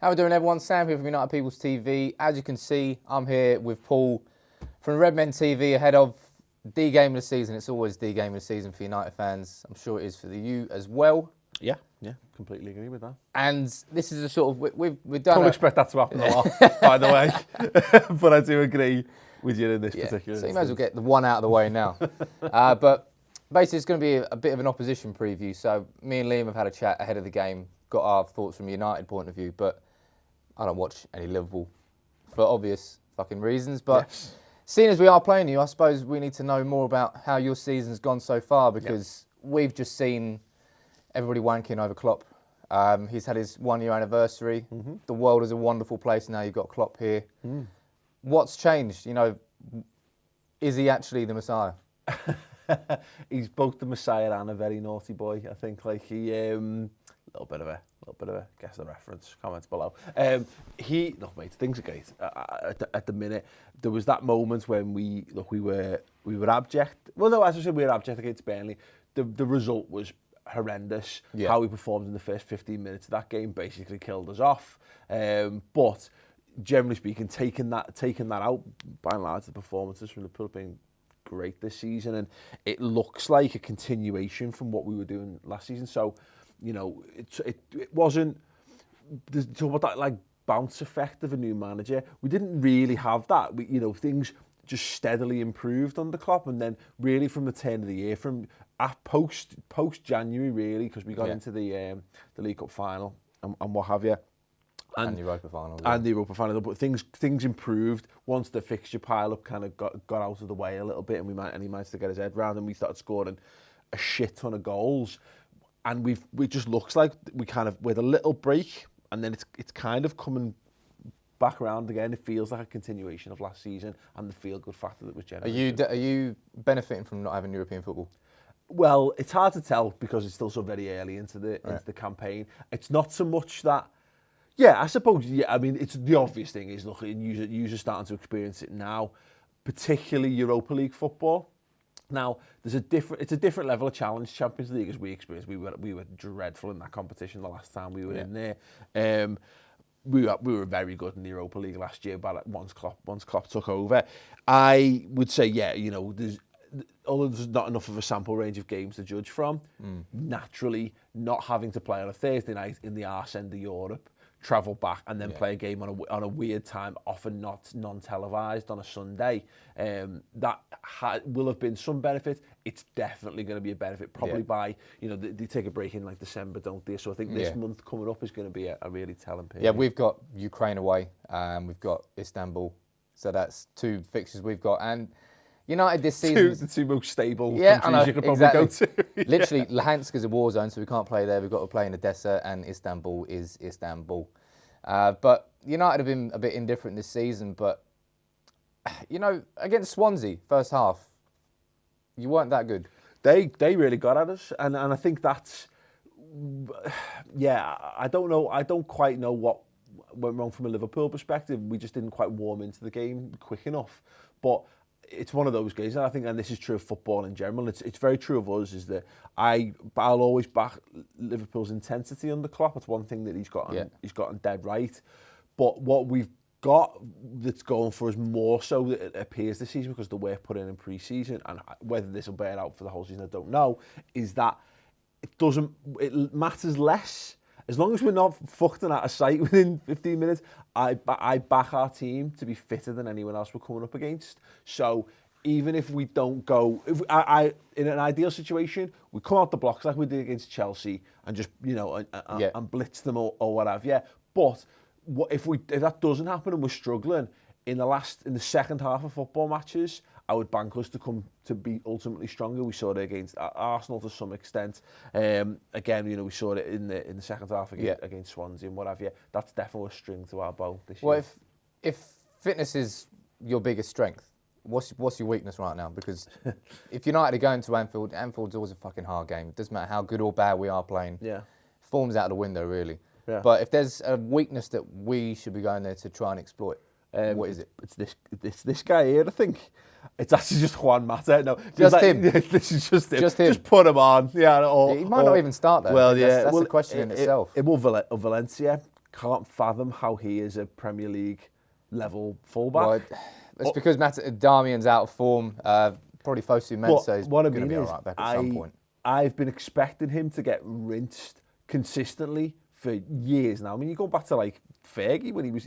How are we doing, everyone? Sam here from United People's TV. As you can see, I'm here with Paul from Redmen TV ahead of the game of the season. It's always the game of the season for United fans. I'm sure it is for you as well. Yeah, completely agree with that. And this is a sort of, we've done Don't expect that to happen a lot, by the way. But I do agree with you in this particular So you might as well get the one out of the way now. But basically it's going to be a bit of an opposition preview. So me and Liam have had a chat ahead of the game, got our thoughts from a United point of view, but I don't watch any Liverpool for obvious fucking reasons. But seeing as we are playing you, I suppose we need to know more about how your season's gone so far, because we've just seen everybody wanking over Klopp. He's had his 1 year anniversary. The world is a wonderful place now. You've got Klopp here. What's changed? You know, is he actually the Messiah? He's both the Messiah and a very naughty boy. I think, like, he little bit of a guess the reference. Comments below. No, mate, things are great. At the minute, there was that moment when we were abject. Well, no, as I said, we were abject against Burnley. The result was horrendous. How we performed in the first 15 minutes of that game basically killed us off. But generally speaking, taking that out, by and large, the performances from Liverpool have been great this season, and it looks like a continuation from what we were doing last season. So, you know, it wasn't talk about that like bounce effect of a new manager. We didn't really have that. Things just steadily improved under Klopp, and then really from the turn of the year, from post January really, because we got into the League Cup final and what have you. And the Europa final. And the Europa final. But things improved once the fixture pile-up kind of got out of the way a little bit, and he managed to get his head round, and we started scoring a shit ton of goals. And we just looks like we kind of, with a little break, and then it's kind of coming back around again. It feels like a continuation of last season and the feel-good factor that was generated. Are you benefiting from not having European football? Well, it's hard to tell because it's still so very early into the campaign. It's not so much that. Yeah, I suppose. Yeah, I mean, it's the obvious thing is, look, you're starting to experience it now, particularly Europa League football. Now, it's a different level of challenge. Champions League, as we experienced, we were dreadful in that competition the last time we were in there. We were very good in the Europa League last year, but once Klopp took over, I would say, although there's not enough of a sample range of games to judge from, naturally not having to play on a Thursday night in the arse end of Europe, travel back and then play a game on a weird time, often not non-televised on a Sunday. That will have been some benefit. It's definitely going to be a benefit, probably by, they take a break in like December, don't they? So I think this month coming up is going to be a really telling period. Yeah, we've got Ukraine away, we've got Istanbul, so that's 2 fixtures we've got. And United this season, the two most stable countries you could probably go to. Literally, Luhansk is a war zone, so we can't play there. We've got to play in Odessa, and Istanbul is Istanbul. But United have been a bit indifferent this season. But against Swansea, first half, you weren't that good. They really got at us, and I think that's I don't know. I don't quite know what went wrong from a Liverpool perspective. We just didn't quite warm into the game quick enough, but. It's one of those games, and I think, and this is true of football in general, it's very true of us, is that I'll always back Liverpool's intensity under Klopp. It's one thing that he's gotten dead right. But what we've got that's going for us more so that it appears this season, because the work put in pre-season, and whether this will bear out for the whole season, I don't know, is that it matters less. As long as we're not fucked and out of sight within 15 minutes, I back our team to be fitter than anyone else we're coming up against. So even if we don't go, in an ideal situation, we come out the blocks like we did against Chelsea and just and blitz them or whatever. Yeah, but if that doesn't happen and we're struggling in the second half of football matches, I would bank us to come to be ultimately stronger. We saw it against Arsenal to some extent. Again, we saw it in the second half against Swansea and what have you. That's definitely a string to our bow this year. Well, if fitness is your biggest strength, what's your weakness right now? Because if United are going to Anfield, Anfield's always a fucking hard game. It doesn't matter how good or bad we are playing. Yeah, form's out of the window really. Yeah. But if there's a weakness that we should be going there to try and exploit, what is it? It's this guy here, I think. It's actually just Juan Mata. No, just him. This is just him. Just him. Just put him on. Yeah. He might not even start there. Well, that's a question in itself. It will Valencia can't fathom how he is a Premier League level fullback. Well, it's because Darmian's out of form. Probably Fosu Mensah is what I going to mean be is, all right back at some point. I've been expecting him to get rinsed consistently for years now. I mean, you go back to like Fergie when he was,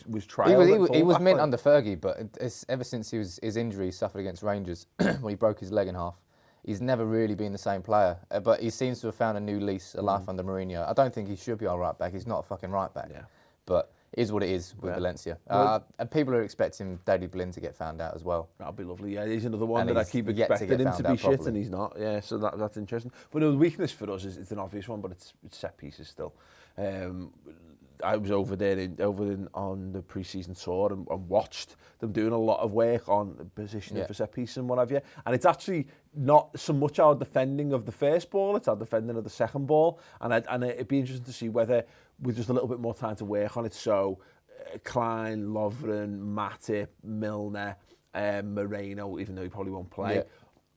was trialled. He was mint under Fergie, but it's ever since his injury he suffered against Rangers when he broke his leg in half, he's never really been the same player. But he seems to have found a new lease, a life under Mourinho. I don't think he should be our right back. He's not a fucking right back. Yeah. But it is what it is with Valencia. And people are expecting Daley Blind to get found out as well. That'll be lovely. Yeah, he's another one that I keep expecting him to be shit, and he's not. Yeah, so that's interesting. But the weakness for us is it's an obvious one, but it's set pieces still. I was over there on the pre-season tour and watched them doing a lot of work on positioning for set piece and what have you. And it's actually not so much our defending of the first ball; it's our defending of the second ball. And it'd be interesting to see whether, with just a little bit more time to work on it, so Klein, Lovren, Matip, Milner, Moreno, even though he probably won't play.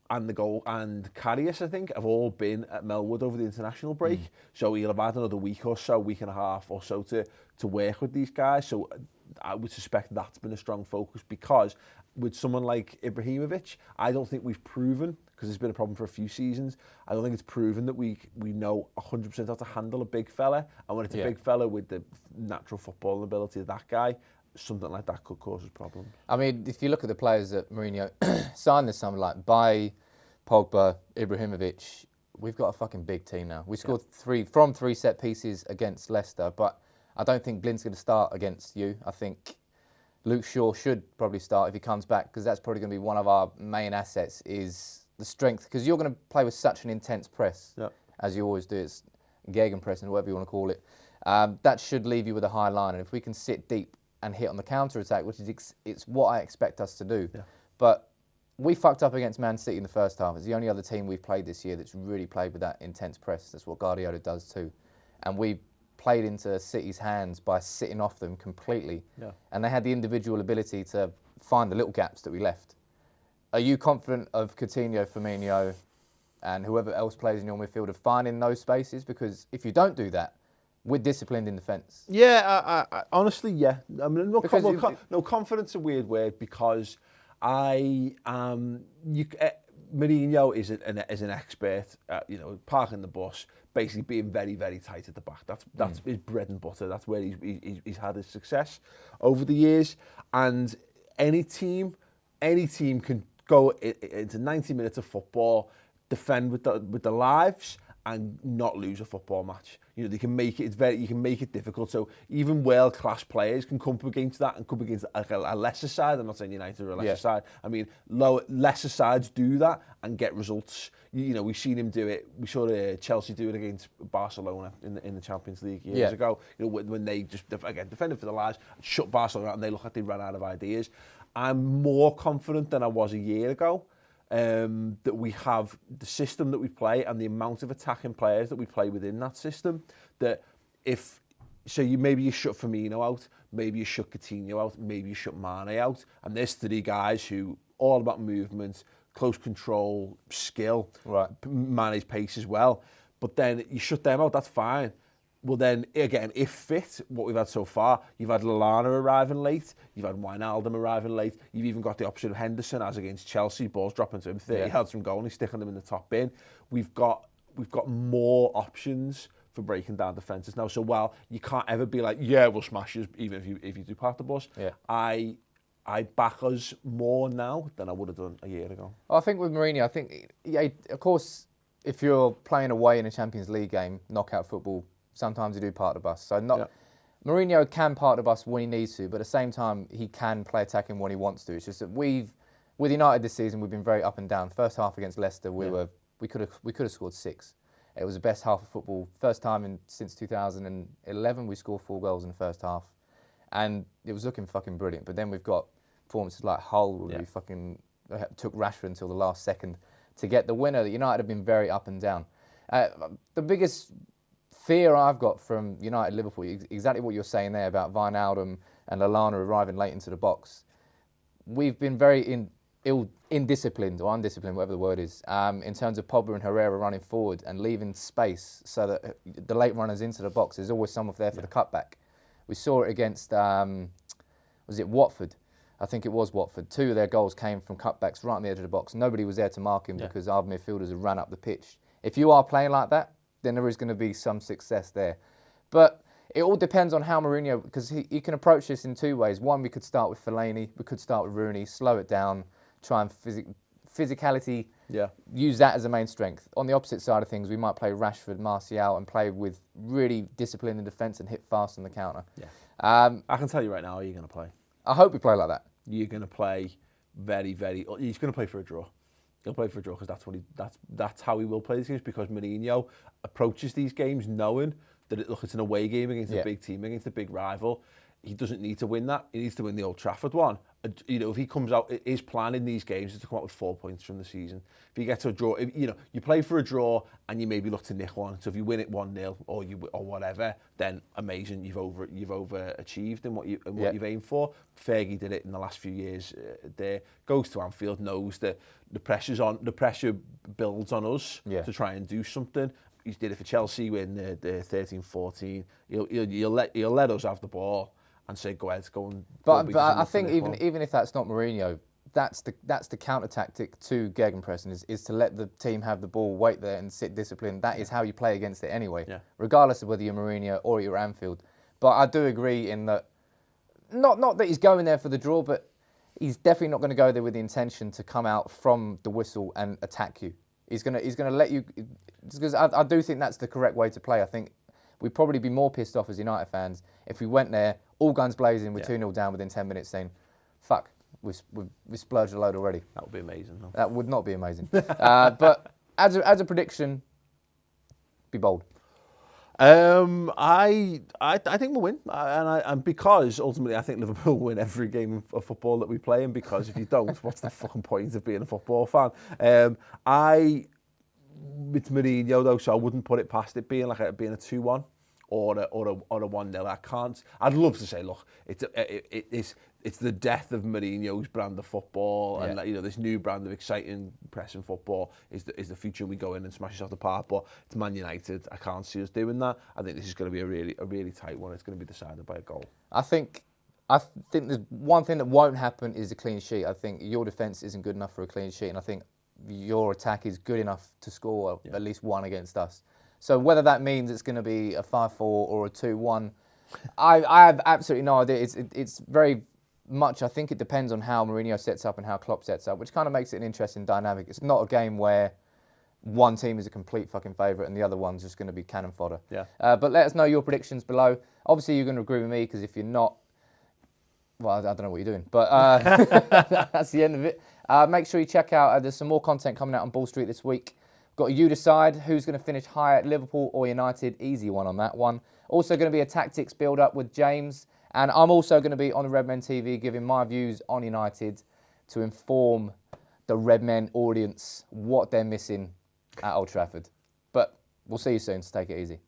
And the goal and Karius, I think, have all been at Melwood over the international break. So he'll have had another week or so, week and a half or so to work with these guys. So I would suspect that's been a strong focus, because with someone like Ibrahimovic, I don't think we've proven, because it's been a problem for a few seasons, I don't think it's proven that we know 100% how to handle a big fella. And when it's a big fella with the natural footballing ability of that guy, something like that could cause us problems. I mean, if you look at the players that Mourinho signed this summer, like Bailly, Pogba, Ibrahimovic, we've got a fucking big team now. We scored three set pieces against Leicester, but I don't think Blind's going to start against you. I think Luke Shaw should probably start if he comes back, because that's probably going to be one of our main assets, is the strength, because you're going to play with such an intense press, as you always do. It's gegenpressing, whatever you want to call it. That should leave you with a high line, and if we can sit deep and hit on the counter-attack, which is it's what I expect us to do. But we fucked up against Man City in the first half. It's the only other team we've played this year that's really played with that intense press. That's what Guardiola does too. And we played into City's hands by sitting off them completely. And they had the individual ability to find the little gaps that we left. Are you confident of Coutinho, Firmino, and whoever else plays in your midfield of finding those spaces? Because if you don't do that, we're disciplined in defence. Yeah, I honestly, yeah. I mean, no, confidence is a weird word, because Mourinho is an expert at, parking the bus, basically being very, very tight at the back. That's his bread and butter. That's where he's had his success over the years. And any team can go into 90 minutes of football, defend with the lives, and not lose a football match. They can make it. You can make it difficult. So even world-class players can come up against that, and come against a lesser side. I'm not saying United are a lesser side. I mean, lesser sides do that and get results. We've seen him do it. We saw Chelsea do it against Barcelona in the Champions League years ago. When they just defended for the lives, shut Barcelona out, and they look like they ran out of ideas. I'm more confident than I was a year ago. That we have the system that we play and the amount of attacking players that we play within that system, that maybe you shut Firmino out, maybe you shut Coutinho out, maybe you shut Mane out, and there's three guys who all about movement, close control, skill, Mane's pace as well, but then you shut them out, that's fine. Well then, again, if fit, what we've had so far, you've had Lallana arriving late, you've had Wijnaldum arriving late, you've even got the option of Henderson, as against Chelsea, balls dropping to him, 30 yards from goal, and he's sticking them in the top bin. We've got more options for breaking down defences now. So while you can't ever be like, we'll smash you, even if you do park the bus, I back us more now than I would have done a year ago. I think with Mourinho, of course, if you're playing away in a Champions League game, knockout football, sometimes you do part the bus. So Mourinho can part the bus when he needs to, but at the same time, he can play attacking when he wants to. It's just that with United this season, we've been very up and down. First half against Leicester, we could have scored 6. It was the best half of football. First time since 2011, we scored 4 goals in the first half, and it was looking fucking brilliant. But then we've got performances like Hull, where we fucking took Rashford until the last second to get the winner. That United have been very up and down. The biggest fear I've got from United Liverpool, exactly what you're saying there about Wijnaldum and Lallana arriving late into the box. We've been very indisciplined or undisciplined, whatever the word is, in terms of Pogba and Herrera running forward and leaving space so that the late runners into the box, there's always someone there for the cutback. We saw it against, was it Watford? I think it was Watford. 2 of their goals came from cutbacks right on the edge of the box. Nobody was there to mark him because our midfielders had run up the pitch. If you are playing like that, then there is going to be some success there. But it all depends on how Mourinho, because he can approach this in 2 ways. One, we could start with Fellaini, we could start with Rooney, slow it down, try and physicality, use that as a main strength. On the opposite side of things, we might play Rashford, Martial, and play with really discipline in defence and hit fast on the counter. Yeah. I can tell you right now, you're going to play. I hope we play like that. You're going to play he's going to play for a draw. He'll play for a draw because that's how he will play these games, because Mourinho approaches these games knowing that it's an away game against a big team, against a big rival. He doesn't need to win that. He needs to win the Old Trafford one. If he comes out, his plan in these games is to come out with 4 points from the season. If you get to a draw, you play for a draw and you maybe look to nick one. So if you win it 1-0 or whatever, then amazing, you've overachieved in what you've aimed for. Fergie did it in the last few years. There goes to Anfield, knows that the pressure builds on us to try and do something. He did it for Chelsea when the 13-14. He'll let us have the ball and say, go ahead, go and... But I think even if that's not Mourinho, that's the counter tactic to gegenpressing is to let the team have the ball, wait there and sit disciplined. That is how you play against it anyway, regardless of whether you're Mourinho or you're Anfield. But I do agree in that, not that he's going there for the draw, but he's definitely not going to go there with the intention to come out from the whistle and attack you. He's gonna let you, because I do think that's the correct way to play. I think we'd probably be more pissed off as United fans if we went there, all guns blazing, with 2-0 down within 10 minutes, saying, fuck, we splurged a load already. That would be amazing. Though. That would not be amazing. But as a prediction, be bold. I think we'll win, and because ultimately I think Liverpool will win every game of football that we play, and because if you don't, what's the fucking point of being a football fan? It's Mourinho though, so I wouldn't put it past it being a 2-1 or a 1-0. I can't. I'd love to say, look, it's the death of Mourinho's brand of football, and this new brand of exciting pressing football is the future. We go in and smash us off the park, but it's Man United. I can't see us doing that. I think this is going to be a really tight one. It's going to be decided by a goal. I think there's one thing that won't happen is a clean sheet. I think your defence isn't good enough for a clean sheet, and I think your attack is good enough to score at least 1 against us. So whether that means it's going to be a 5-4 or a 2-1, I have absolutely no idea. It's very much, I think it depends on how Mourinho sets up and how Klopp sets up, which kind of makes it an interesting dynamic. It's not a game where one team is a complete fucking favourite and the other one's just going to be cannon fodder. But let us know your predictions below. Obviously, you're going to agree with me, because if you're not, well, I don't know what you're doing, but that's the end of it. Make sure you check out, there's some more content coming out on Ball Street this week. Got you decide who's going to finish higher, Liverpool or United. Easy one on that one. Also going to be a tactics build-up with James. And I'm also going to be on Redmen TV giving my views on United to inform the Redmen audience what they're missing at Old Trafford. But we'll see you soon, so take it easy.